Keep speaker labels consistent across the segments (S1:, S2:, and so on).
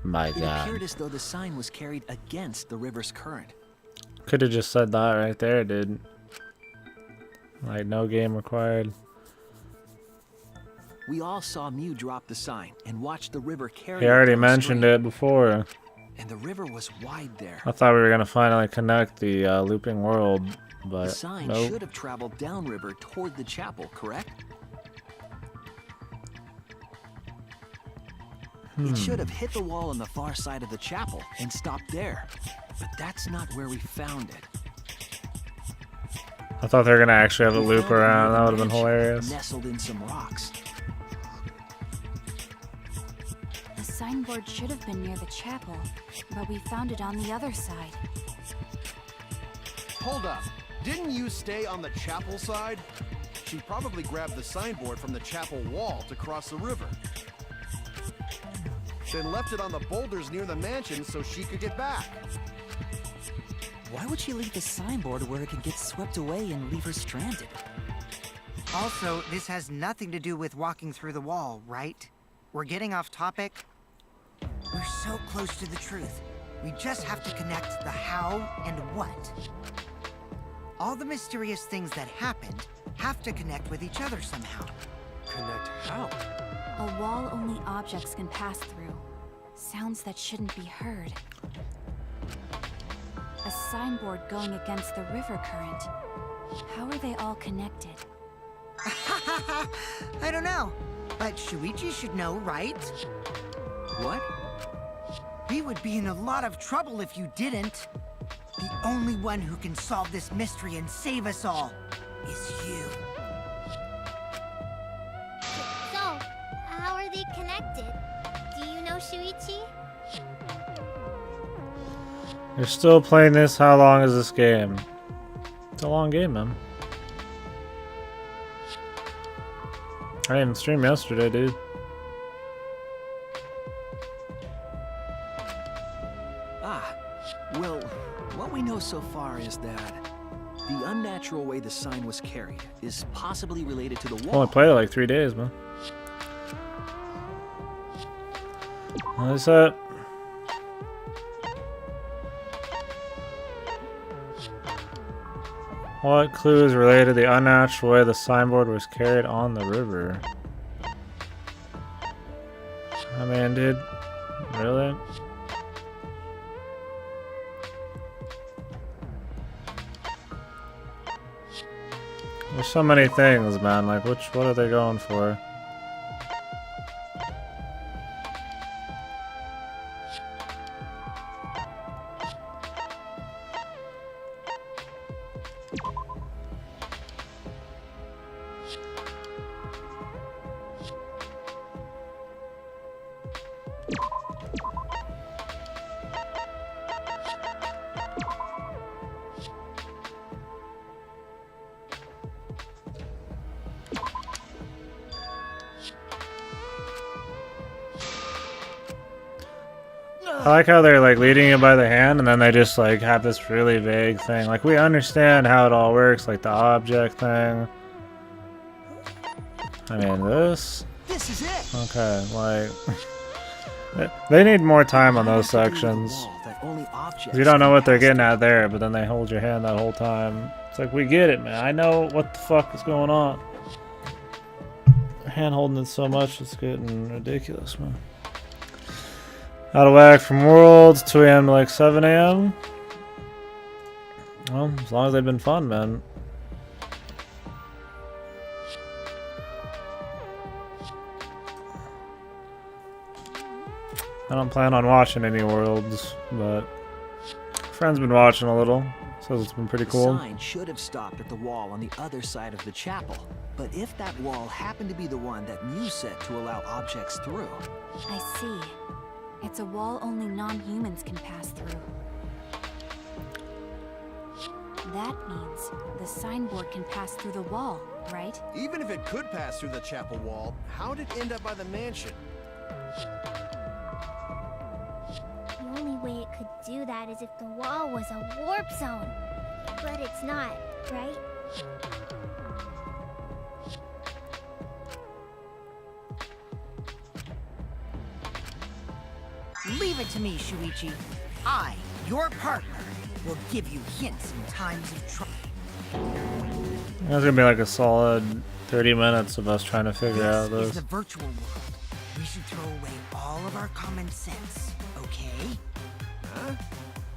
S1: My
S2: It
S1: God.
S2: appeared as though the sign was carried against the river's current.
S1: Could have just said that right there, dude. Like, no game required.
S2: We all saw Mew drop the sign and watch the river carry
S1: He
S2: it
S1: already mentioned
S2: downstream.
S1: it before.
S2: And the river was wide there.
S1: I thought we were gonna finally connect the looping world, but
S2: The sign
S1: nope.
S2: should have traveled downriver toward the chapel, correct? It should have hit the wall on the far side of the chapel and stopped there. But that's not where we found it.
S1: I thought they were gonna actually have a
S2: We
S1: loop
S2: found it near
S1: around.
S2: the
S1: That would have been
S2: mansion,
S1: hilarious.
S2: Nestled in some rocks.
S3: The signboard should have been near the chapel, but we found it on the other side.
S4: Hold up. Didn't you stay on the chapel side? She probably grabbed the signboard from the chapel wall to cross the river. Then left it on the boulders near the mansion so she could get back.
S5: Why would she leave the signboard where it could get swept away and leave her stranded?
S6: Also, this has nothing to do with walking through the wall, right? We're getting off topic. We're so close to the truth. We just have to connect the how and what. All the mysterious things that happened have to connect with each other somehow.
S4: Connect how?
S3: A wall only objects can pass through. Sounds that shouldn't be heard. A signboard going against the river current. How are they all connected?
S6: I don't know, but Shuichi should know, right?
S2: What?
S6: We would be in a lot of trouble if you didn't. The only one who can solve this mystery and save us all is you.
S7: So, how are they connected? Do you know Shuichi?
S1: You're still playing this? How long is this game? It's a long game, man. I didn't even stream yesterday, dude.
S2: Well, what we know so far is that the unnatural way the sign was carried is possibly related to the wall.
S1: Only played it like 3 days, man. What is that? What clue is related to the unnatural way the signboard was carried on the river? I mean, dude, really? There's so many things, man. Like, what are they going for? I like how they're like leading you by the hand and then they just like have this really vague thing. Like, we understand how it all works, like the object thing. I mean, this?
S2: This is it.
S1: Okay, like... they need more time on those sections. You don't know what they're getting at there, but then they hold your hand that whole time. It's like, we get it, man. I know what the fuck is going on. Hand holding it so much, it's getting ridiculous, man. Out of whack from Worlds, 2 a.m. to like 7 a.m. Well, as long as they've been fun, man. I don't plan on watching any Worlds, but friend's been watching a little. Says it's been pretty cool.
S2: The sign should have stopped at the wall on the other side of the chapel. But if that wall happened to be the one that Mew set to allow objects through...
S3: I see. It's a wall only non-humans can pass through. That means the signboard can pass through the wall, right?
S4: Even if it could pass through the chapel wall, how did it end up by the mansion?
S7: The only way it could do that is if the wall was a warp zone. But it's not, right?
S6: Leave it to me, Shuichi. I, your partner, will give you hints in times of trouble.
S1: That's gonna be like a solid 30 minutes of us trying to figure out
S6: This is
S1: this.
S6: the virtual world. We should throw away all of our common sense, okay?
S4: Huh?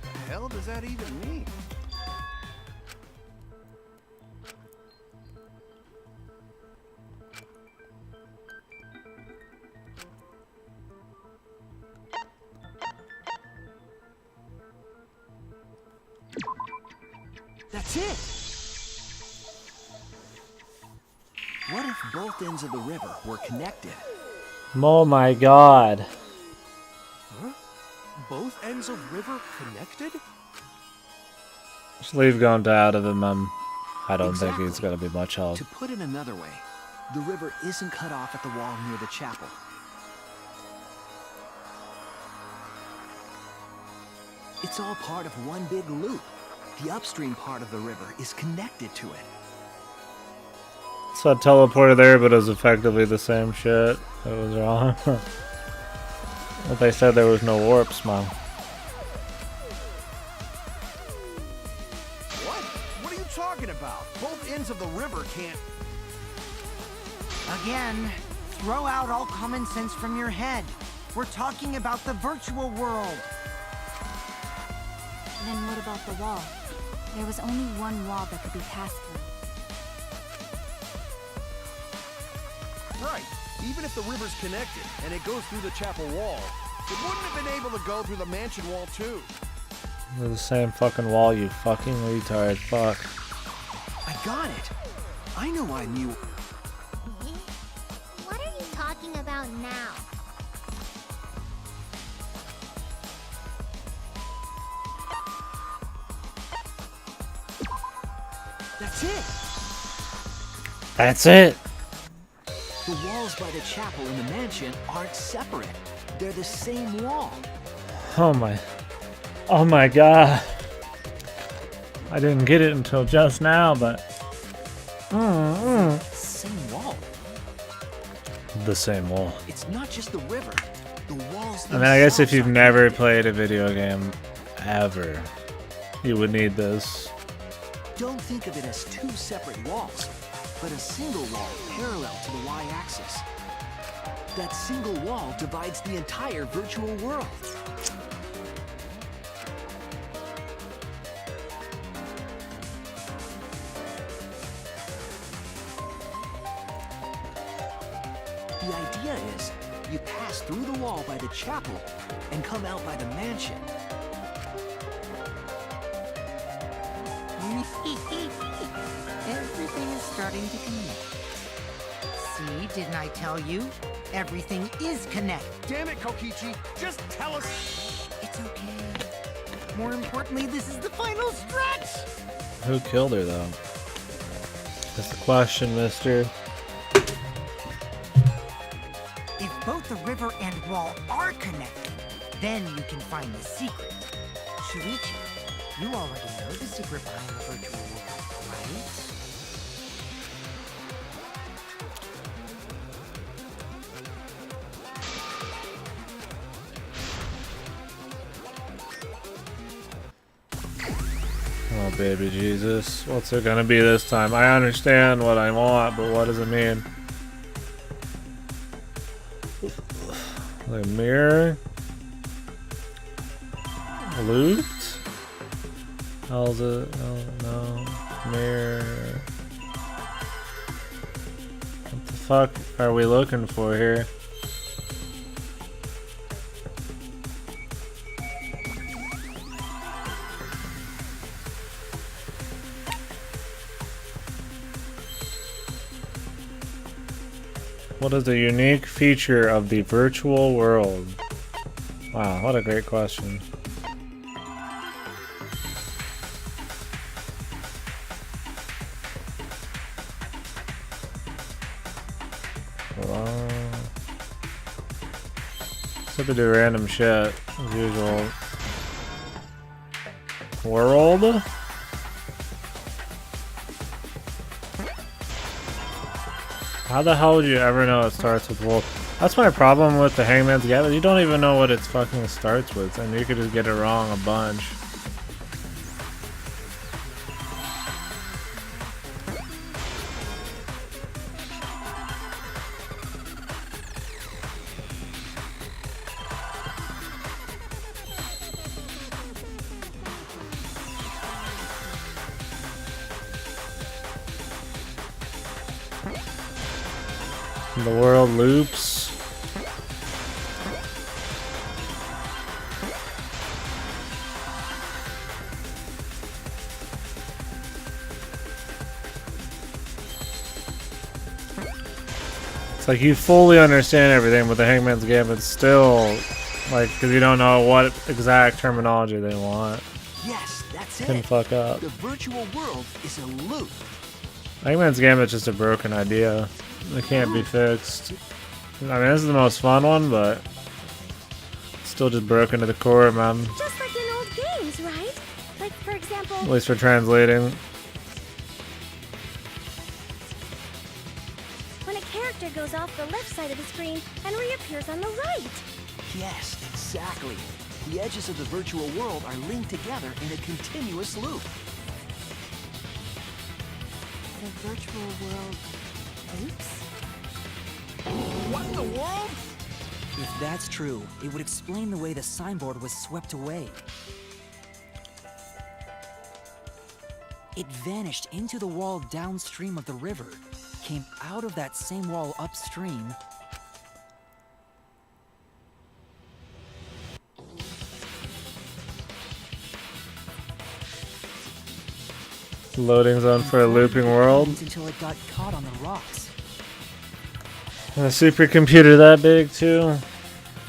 S4: The hell does that even mean?
S2: That's it! What if both ends of the river were connected?
S1: Oh my god.
S4: Huh? Both ends of river connected?
S1: Just leave Gonta out of him. I don't think he's
S2: Exactly.
S1: gonna be much help.
S2: To put it another way, the river isn't cut off at the wall near the chapel. It's all part of one big loop. The upstream part of the river is connected to it.
S1: So I teleported there, but it was effectively the same shit. It was wrong. But they said there was no warps, man.
S4: What? What are you talking about? Both ends of the river can't...
S6: Again, throw out all common sense from your head. We're talking about the virtual world.
S3: Then what about the wall? There was only one wall that could be passed through.
S4: Right. Even if the river's connected and it goes through the chapel wall, it wouldn't have been able to go through the mansion wall too.
S1: They're the same fucking wall, you fucking retard. Fuck.
S2: I got it. I know I knew.
S7: What are you talking about now?
S2: That's it.
S1: That's it!
S2: The walls by the chapel and the mansion aren't separate. They're the same wall.
S1: Oh my. Oh my god. I didn't get it until just now, but.
S2: Same wall.
S1: The same wall.
S2: It's not just the river. The walls.
S1: I mean, I guess if
S2: themselves
S1: you've
S2: are
S1: never
S2: connected.
S1: played a video game ever, you would need this.
S2: Don't think of it as two separate walls, but a single wall parallel to the y-axis. That single wall divides the entire virtual world. The idea is, you pass through the wall by the chapel and come out by the mansion.
S6: Everything is starting to connect. See, didn't I tell you? Everything is connected.
S4: Damn it, Kokichi! Just tell us!
S6: It's okay. More importantly, this is the final stretch!
S1: Who killed her, though? That's the question, mister.
S6: If both the river and wall are connected, then you can find the secret. Shuichi, you already know the secret behind the virtual world, right?
S1: Oh, baby Jesus. What's it gonna be this time? I understand what I want, but what does it mean? The mirror? Loot? How's it? Oh, no. Mirror. What the fuck are we looking for here? What is the unique feature of the virtual world? Wow, what a great question. Except to do random shit, as usual. World? How the hell would you ever know it starts with wolf? That's my problem with the Hangman's Gambit. You don't even know what it fucking starts with, and you could just get it wrong a bunch. The world loops. It's like you fully understand everything, but the Hangman's Gambit still, like, because you don't know what exact terminology they want.
S2: Yes, that's
S1: Can
S2: it.
S1: fuck up.
S2: The virtual world is a loop.
S1: Hangman's Gambit's just a broken idea. It can't be fixed. I mean, this is the most fun one, but it's still just broken to the core, man.
S7: Just like in old games, right? Like, for example,
S1: At least for translating.
S7: when a character goes off the left side of the screen and reappears on the right.
S2: Yes, exactly. The edges of the virtual world are linked together in a continuous loop.
S3: The virtual world loops?
S4: What in the world?
S5: If that's true, it would explain the way the signboard was swept away. It vanished into the wall downstream of the river, came out of that same wall upstream,
S1: Loading zone for a looping world.
S5: until it got caught on the rocks.
S1: And a supercomputer that big, too?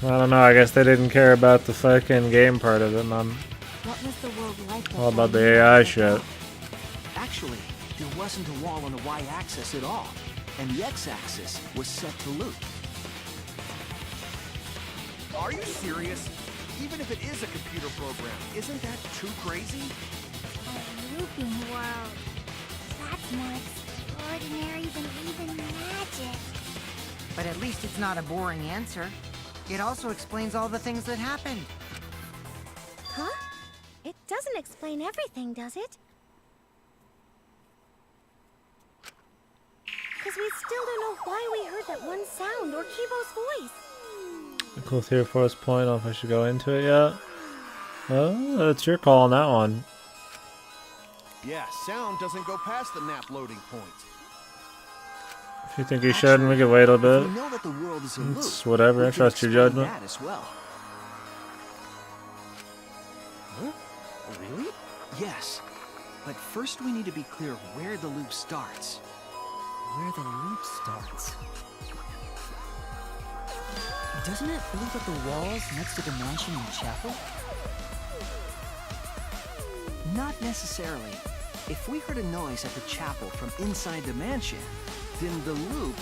S1: I don't know, I guess they didn't care about the fucking game part of it, man.
S3: What was the world like?
S1: All about the AI shit.
S2: Actually, there wasn't a wall on the y-axis at all, and the x-axis was set to loop.
S4: Are you serious? Even if it is a computer program, isn't that too crazy?
S7: A looping world. That's more extraordinary than even magic.
S6: But at least it's not a boring answer. It also explains all the things that happened.
S7: Huh? It doesn't explain everything, does it? Because we still don't know why we heard that one sound or Kibo's voice.
S1: Cool theory for us point off. I should go into it yet. Oh, it's your call on that one.
S4: Yeah, sound doesn't go past the nap loading point.
S1: If you think you should, we can wait a
S2: If
S1: bit.
S2: we know that the world is a loop,
S1: It's whatever.
S2: we
S1: I
S2: can
S1: trust your
S2: explain
S1: judgment.
S2: that as well. Huh? Really? Yes. But first we need to be clear where the loop starts.
S5: Where the loop starts. Doesn't it loop at the walls next to the mansion and chapel?
S2: Not necessarily. If we heard a noise at the chapel from inside the mansion, then the loop...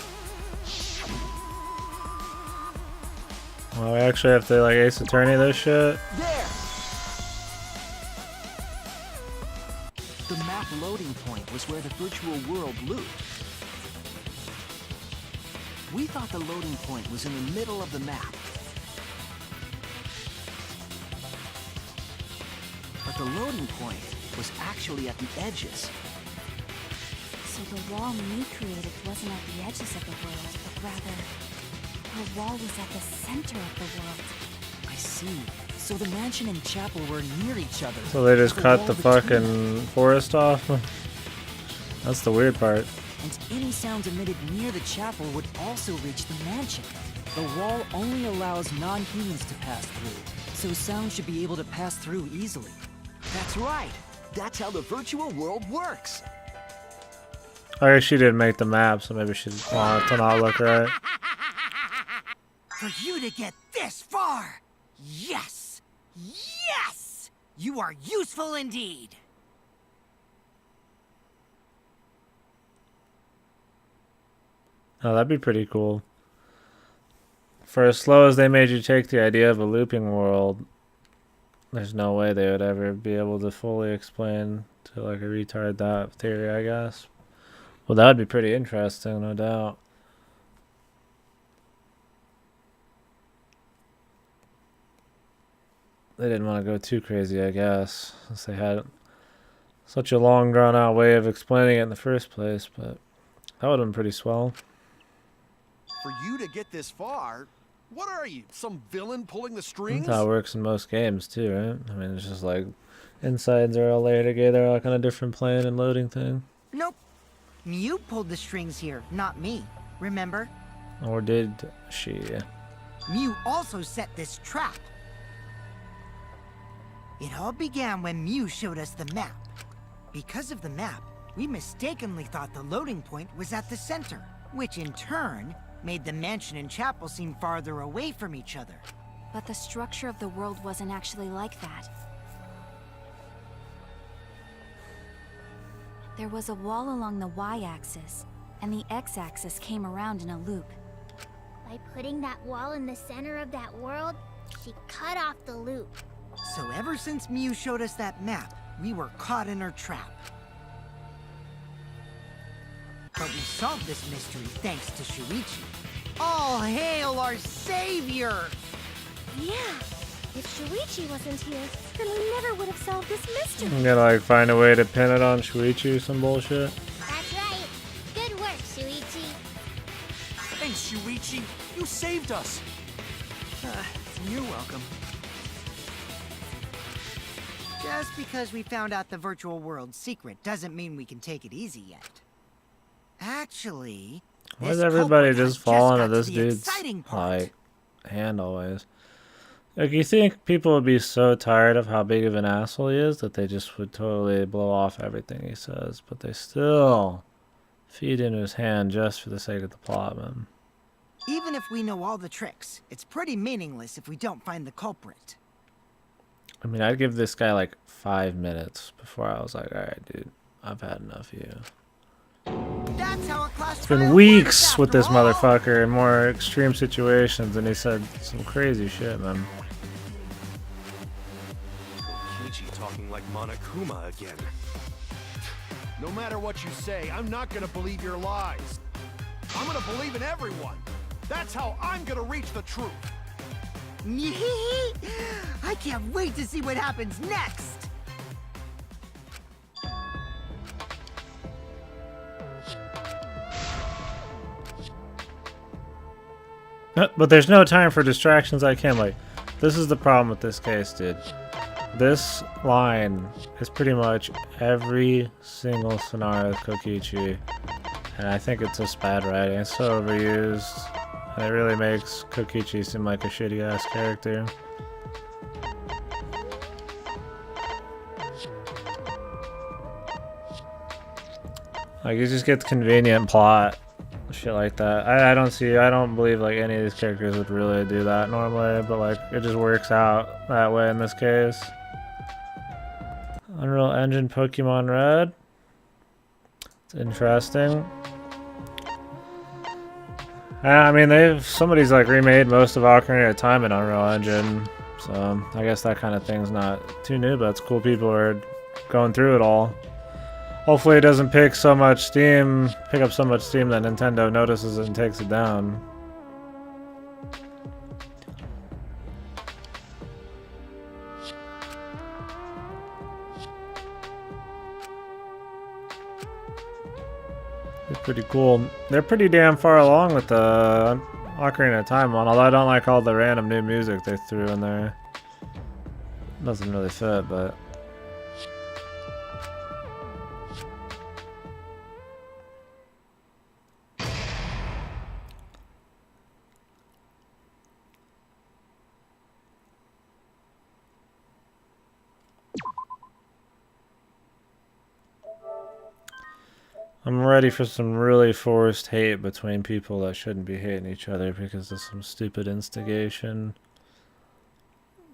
S1: Well, we actually have to like Ace Attorney this shit.
S2: There! The map loading point was where the virtual world looped. We thought the loading point was in the middle of the map. But the loading point was actually at the edges.
S3: So the wall me created wasn't at the edges of the world, but rather, her wall was at the center of the world.
S5: I see. So the mansion and chapel were near each other.
S1: So they just
S5: with a
S1: cut
S5: wall
S1: the
S5: between
S1: fucking forest off. That's the weird part.
S5: And any sounds emitted near the chapel would also reach the mansion. The wall only allows non-humans to pass through, so sound should be able to pass through easily.
S2: That's right. That's how the virtual world works.
S1: I guess she didn't make the map, so maybe she wanted it to not look right.
S6: For you to get this far! Yes! Yes! You are useful indeed!
S1: Oh, that'd be pretty cool. For as slow as they made you take the idea of a looping world, there's no way they would ever be able to fully explain to like a retard that theory, I guess. Well, that would be pretty interesting, no doubt. they didn't want to go too crazy, I guess, since they had such a long, drawn-out way of explaining it in the first place, but that would have been pretty swell.
S4: For you to get this far, what are you, some villain pulling the strings?
S1: That's how it works in most games, too, right? I mean, it's just like insides are all layered together, like on a different plane and loading thing.
S6: Nope. You pulled the strings here, not me. Remember?
S1: Or did she?
S6: Mew also set this trap. It all began when Mew showed us the map. Because of the map, we mistakenly thought the loading point was at the center, which in turn made the mansion and chapel seem farther away from each other.
S3: But the structure of the world wasn't actually like that. There was a wall along the y-axis, and the x-axis came around in a loop.
S7: By putting that wall in the center of that world, she cut off the loop.
S6: So ever since Mew showed us that map, we were caught in her trap. But we solved this mystery thanks to Shuichi. All hail our savior!
S7: Yeah, if Shuichi wasn't here, then we never would have solved this mystery.
S1: I'm gonna like find a way to pin it on Shuichi or some bullshit.
S7: That's right. Good work, Shuichi.
S4: Thanks, Shuichi. You saved us.
S6: You're welcome. Just because we found out the virtual world's secret doesn't mean we can take it easy yet. Actually,
S1: Why
S6: this
S1: does everybody
S6: culprit
S1: just
S6: has
S1: fall
S6: got
S1: into this
S6: to the
S1: dude's
S6: exciting part.
S1: like hand always? Like, you think people would be so tired of how big of an asshole he is that they just would totally blow off everything he says, but they still feed into his hand just for the sake of the plot, man.
S6: Even if we know all the tricks, it's pretty meaningless if we don't find the culprit.
S1: I mean, I'd give this guy like 5 minutes before I was like, alright, dude, I've had enough of you.
S6: That's how a class
S1: It's been
S6: trial
S1: weeks
S6: works,
S1: with this
S6: after all.
S1: motherfucker in more extreme situations, and he said some crazy shit, man.
S4: Kichi talking like Monokuma again. No matter what you say, I'm not gonna believe your lies. I'm gonna believe in everyone. That's how I'm gonna reach the truth.
S6: I can't wait to see what happens next!
S1: But there's no time for distractions like him. Like, this is the problem with this case, dude. This line is pretty much every single scenario with Kokichi. And I think it's just bad writing. It's so overused. And it really makes Kokichi seem like a shitty ass character. Like, he just gets convenient plot. Shit like that. I don't believe like any of these characters would really do that normally, but like it just works out that way in this case. Unreal Engine Pokemon Red. It's interesting. I mean, somebody's like remade most of Ocarina of Time in Unreal Engine, so I guess that kind of thing's not too new, but it's cool people are going through it all. Hopefully it doesn't pick up so much steam that Nintendo notices it and takes it down. It's pretty cool. They're pretty damn far along with the Ocarina of Time one, although I don't like all the random new music they threw in there. Doesn't really fit, but... I'm ready for some really forced hate between people that shouldn't be hating each other because of some stupid instigation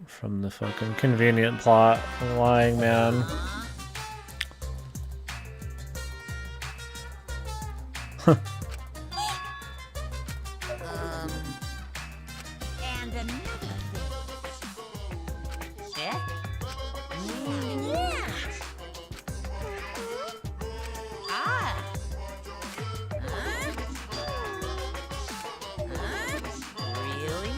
S1: from the fucking convenient plot of lying man.
S8: And another thing. Yeah? Yeah! Ah! Huh? Huh? Really?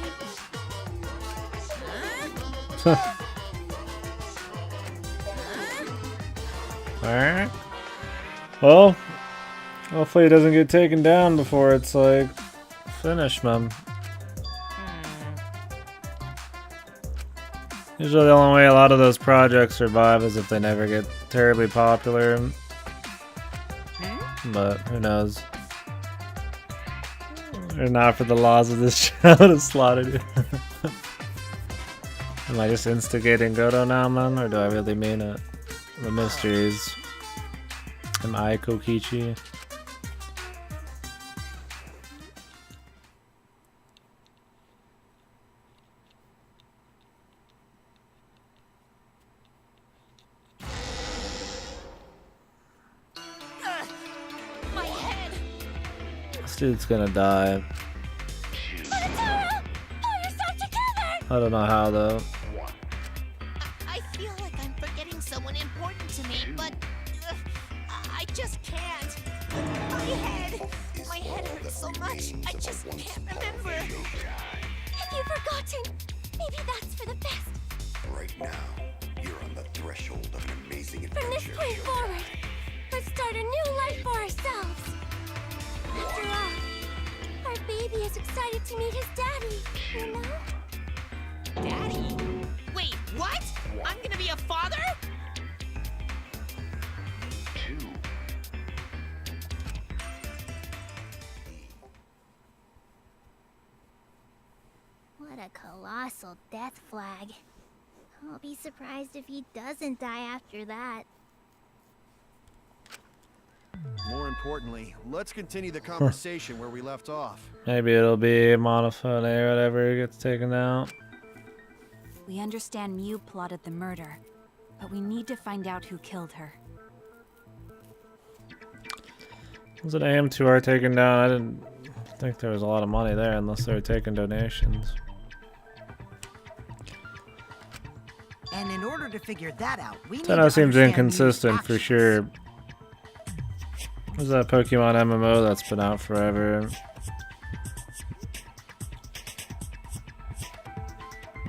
S8: Huh?
S1: Alright. Well, hopefully it doesn't get taken down before it's like finished, man. Usually the only way a lot of those projects survive is if they never get terribly popular. But who knows? Or not for the laws of this show to slaughter you. Am I just instigating Goto now, man? Or do I really mean it? The mysteries. Am I Kokichi?
S8: My head!
S1: This dude's gonna die.
S3: Monotaro! Oh, you're so together!
S1: I don't know how though.
S8: I feel like I'm forgetting someone important to me, but I just can't. My head hurts so much. I just can't remember.
S3: Have you forgotten? Maybe that's for the best.
S9: Right now, you're on the threshold of an amazing
S3: From this
S9: adventure.
S3: point forward, let's start a new life for ourselves. After all, our baby is excited to meet his daddy, you know?
S8: Daddy? Wait, what? I'm gonna be a father?
S7: What a colossal death flag. I'll be surprised if he doesn't die after that.
S4: More importantly, let's continue the conversation where we left off.
S1: Maybe it'll be Monophone or whatever gets taken out.
S3: We understand Mew plotted the murder, but we need to find out who killed her.
S1: Was it AM2R taken down? I didn't think there was a lot of money there unless they were taking donations.
S6: And in order to figure that out, we need
S1: Tenno
S6: to
S1: seems
S6: understand
S1: inconsistent
S6: Mew's
S1: for
S6: actions.
S1: sure. There's that Pokemon MMO that's been out forever.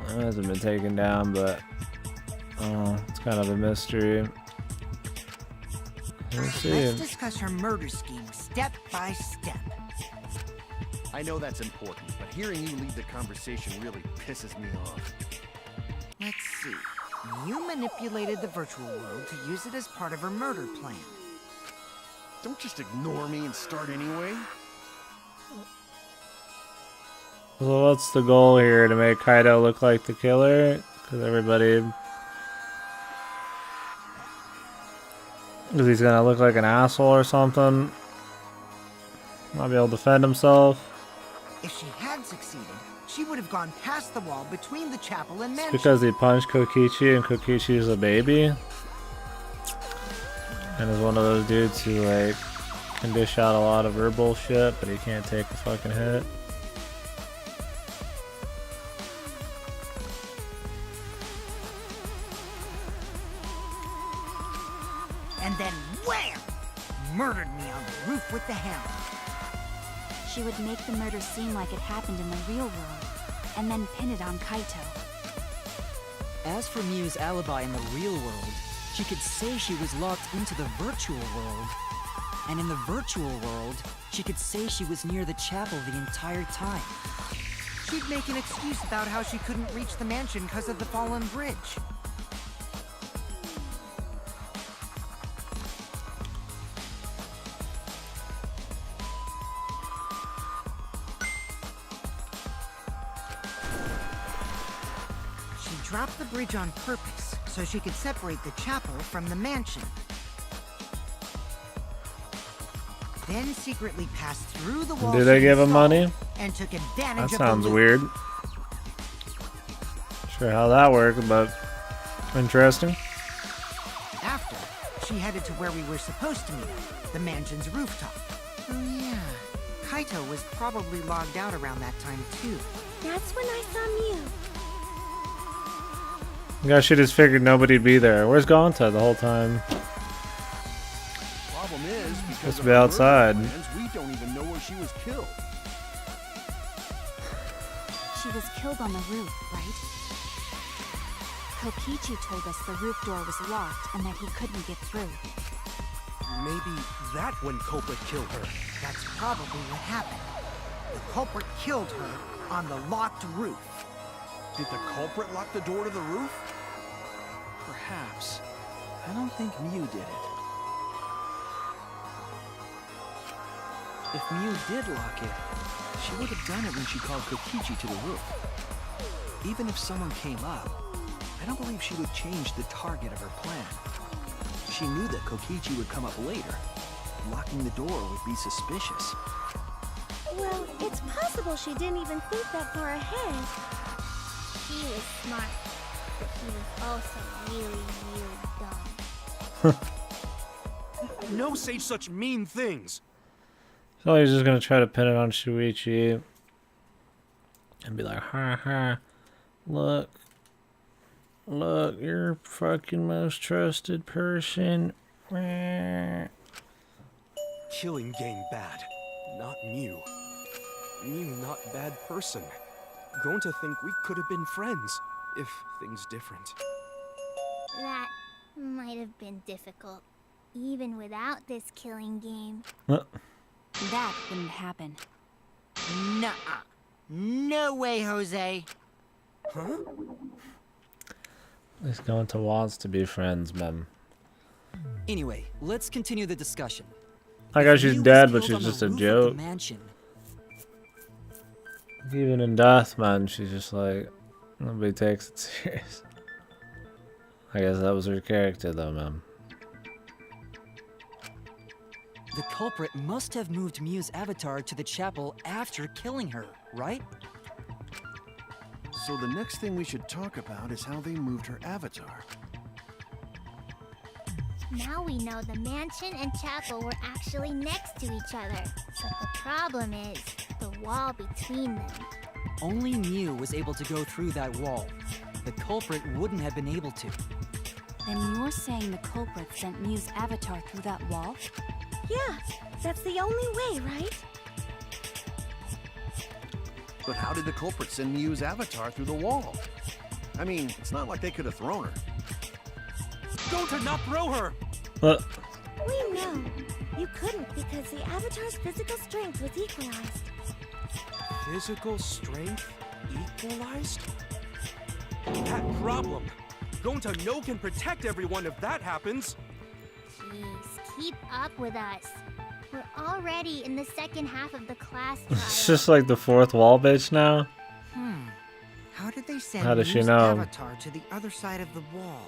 S1: It hasn't been taken down, but it's kind of a mystery. We'll see.
S6: Let's discuss her murder scheme step by step.
S4: I know that's important, but hearing you lead the conversation really pisses me off.
S6: Let's see. You manipulated the virtual world to use it as part of her murder plan.
S4: Don't just ignore me and start anyway.
S1: So what's the goal here? To make Kaido look like the killer? Because everybody... Because he's gonna look like an asshole or something? Not be able to defend himself?
S6: If she had succeeded, she would have gone past the wall between the chapel and mansion.
S1: Because he punched Kokichi and Kokichi is a baby? And is one of those dudes who like can dish out a lot of verbal shit, but he can't take a fucking hit.
S6: And then wham! Murdered me on the roof with the hammer.
S3: She would make the murder seem like it happened in the real world, and then pin it on Kaito.
S5: As for Mew's alibi in the real world, she could say she was locked into the virtual world. And in the virtual world, she could say she was near the chapel the entire time.
S6: She'd make an excuse about how she couldn't reach the mansion because of the fallen bridge. She dropped the bridge on purpose so she could separate the chapel from the mansion. Then secretly passed through the wall.
S1: Did they
S6: she
S1: give him
S6: installed
S1: money?
S6: And took advantage
S1: That
S6: of
S1: sounds
S6: the loop.
S1: weird. Sure how that worked, but interesting.
S6: After, she headed to where we were supposed to meet her, the mansion's rooftop. Oh yeah, Kaito was probably logged out around that time too.
S7: That's when I saw Mew.
S1: You guys should just figured nobody'd be there. Where's Gonta the whole time?
S4: Problem is, because
S1: Supposed to
S4: of
S1: be
S4: her murder
S1: outside.
S4: plans, we don't even know where she was killed.
S3: She was killed on the roof, right? Kokichi told us the roof door was locked and that he couldn't get through.
S4: Maybe that when culprit killed her.
S6: That's probably what happened. The culprit killed her on the locked roof.
S4: Did the culprit lock the door to the roof?
S2: Perhaps. I don't think Mew did it. If Mew did lock it, she would have done it when she called Kokichi to the roof. Even if someone came up, I don't believe she would change the target of her plan. She knew that Kokichi would come up later. Locking the door would be suspicious.
S7: Well, it's possible she didn't even think that far ahead. He was smart, but he was also really, really dumb.
S4: No say such mean things.
S1: So he's just gonna try to pin it on Shuichi and be like, ha ha, look, you're fucking most trusted person.
S4: Killing game bad, not Mew. Mew not bad person. Going to think we could have been friends if things different.
S7: That might have been difficult, even without this killing game.
S3: That wouldn't happen.
S6: Nuh-uh. No way, Jose.
S4: Huh?
S1: He's going to wants to be friends, man.
S5: Anyway, let's continue the discussion.
S1: I guess she's
S5: Mew was
S1: dead, but
S5: killed
S1: she's
S5: on the
S1: just a
S5: roof of the
S1: joke.
S5: mansion.
S1: Even in death, man, she's just like, nobody takes it serious. I guess that was her character, though, man.
S5: The culprit must have moved Mew's avatar to the chapel after killing her, right?
S4: So the next thing we should talk about is how they moved her avatar.
S7: Now we know the mansion and chapel were actually next to each other. But the problem is the wall between them.
S5: Only Mew was able to go through that wall. The culprit wouldn't have been able to.
S3: Then you're saying the culprit sent Mew's avatar through that wall?
S7: Yeah, that's the only way, right?
S4: But how did the culprit send Mew's avatar through the wall? I mean, it's not like they could have thrown her. Go to not throw her!
S7: We know. You couldn't because the avatar's physical strength was equalized.
S4: Physical strength equalized? That problem. Gonta no can protect everyone if that happens.
S7: Jeez, keep up with us. We're already in the second half of the class trial.
S1: It's just like the fourth wall bitch now.
S6: How did they send
S1: How does she
S6: Mew's
S1: know?
S6: avatar to the other side of the wall?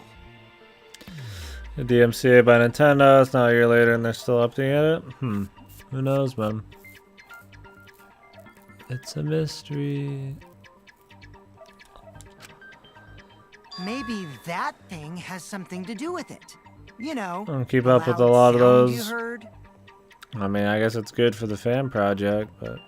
S1: The DMCA by Nintendo, it's now a year later and they're still updating it? Who knows, man? It's a mystery.
S6: Maybe that thing has something to do with it. You know,
S1: I don't keep up with a
S6: loud
S1: lot of
S6: sound you
S1: those.
S6: heard?
S1: I mean, I guess it's good for the fan project, but